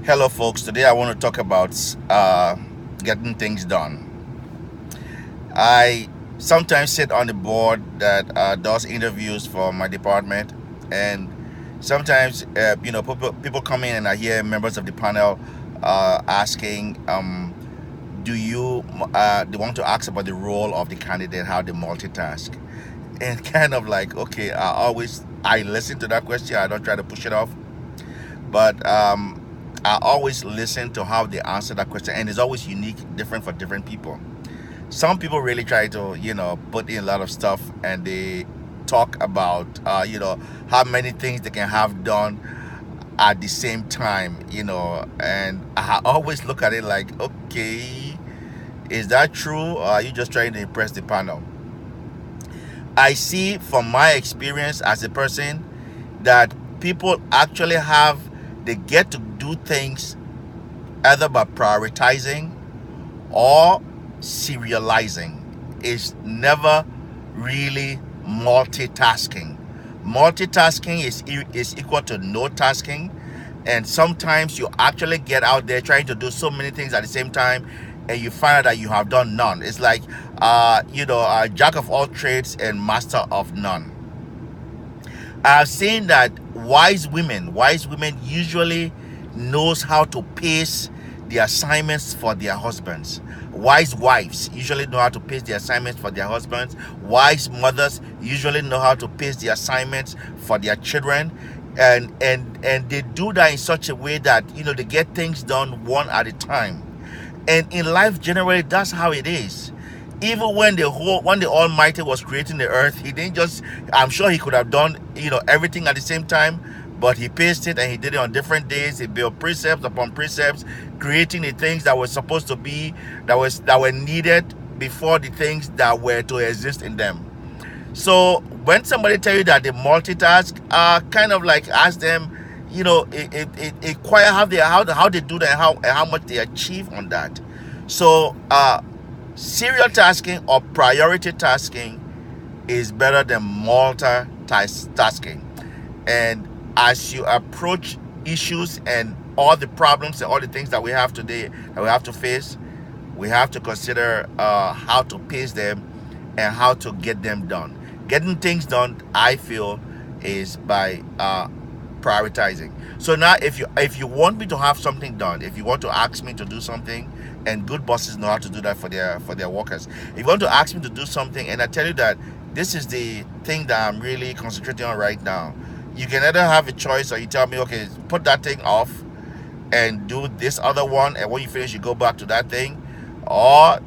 Hello, folks. Today I want to talk about getting things done. I sometimes sit on the board that does interviews for my department, and sometimes people come in and I hear members of the panel asking, "Do you they want to ask about the role of the candidate, how they multitask?" And kind of like, okay, I listen to that question. I don't try to push it off, but I always listen to how they answer that question, and it's always unique, different for different people. Some people really try to, put in a lot of stuff, and they talk about, how many things they can have done at the same time, and I always look at it like, okay, is that true, or are you just trying to impress the panel? I see from my experience as a person that people actually they get to do things either by prioritizing or serializing. Is never really multitasking. Multitasking is equal to no tasking, and sometimes you actually get out there trying to do so many things at the same time, and you find out that you have done none. It's like jack of all trades and master of none. I've seen that wise women usually knows how to pace the assignments for their husbands. Wise wives usually know how to pace the assignments for their husbands. Wise mothers usually know how to pace the assignments for their children. And they do that in such a way that they get things done one at a time. And in life generally, that's how it is. Even when the Almighty was creating the earth, he didn't just, I'm sure he could have done everything at the same time, but he paced it, and he did it on different days. He built precepts upon precepts, creating the things that were supposed to be, that were needed before the things that were to exist in them. So when somebody tell you that they multitask, kind of like ask them, inquire how they do that, and how much they achieve on that. So serial tasking or priority tasking is better than multitasking. And as you approach issues and all the problems and all the things that we have today that we have to face, we have to consider how to pace them and how to get them done. Getting things done, I feel, is by prioritizing. So now, if you want me to have something done, if you want to ask me to do something, and good bosses know how to do that for their workers. If you want to ask me to do something, and I tell you that this is the thing that I'm really concentrating on right now, you can either have a choice, or you tell me, okay, put that thing off and do this other one, and when you finish, you go back to that thing, or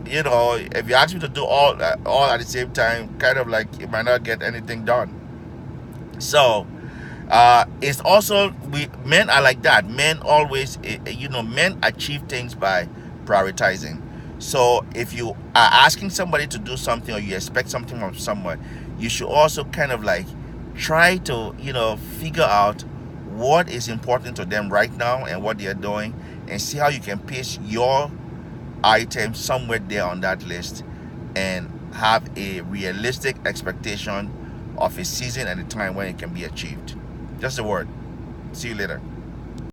if you ask me to do all at the same time, kind of like you might not get anything done. So it's also, we men are like that. Men always, men achieve things by prioritizing. So if you are asking somebody to do something, or you expect something from someone, you should also kind of like try to figure out what is important to them right now and what they are doing, and see how you can pace your item somewhere there on that list, and have a realistic expectation of a season and a time when it can be achieved. Just a word. See you later.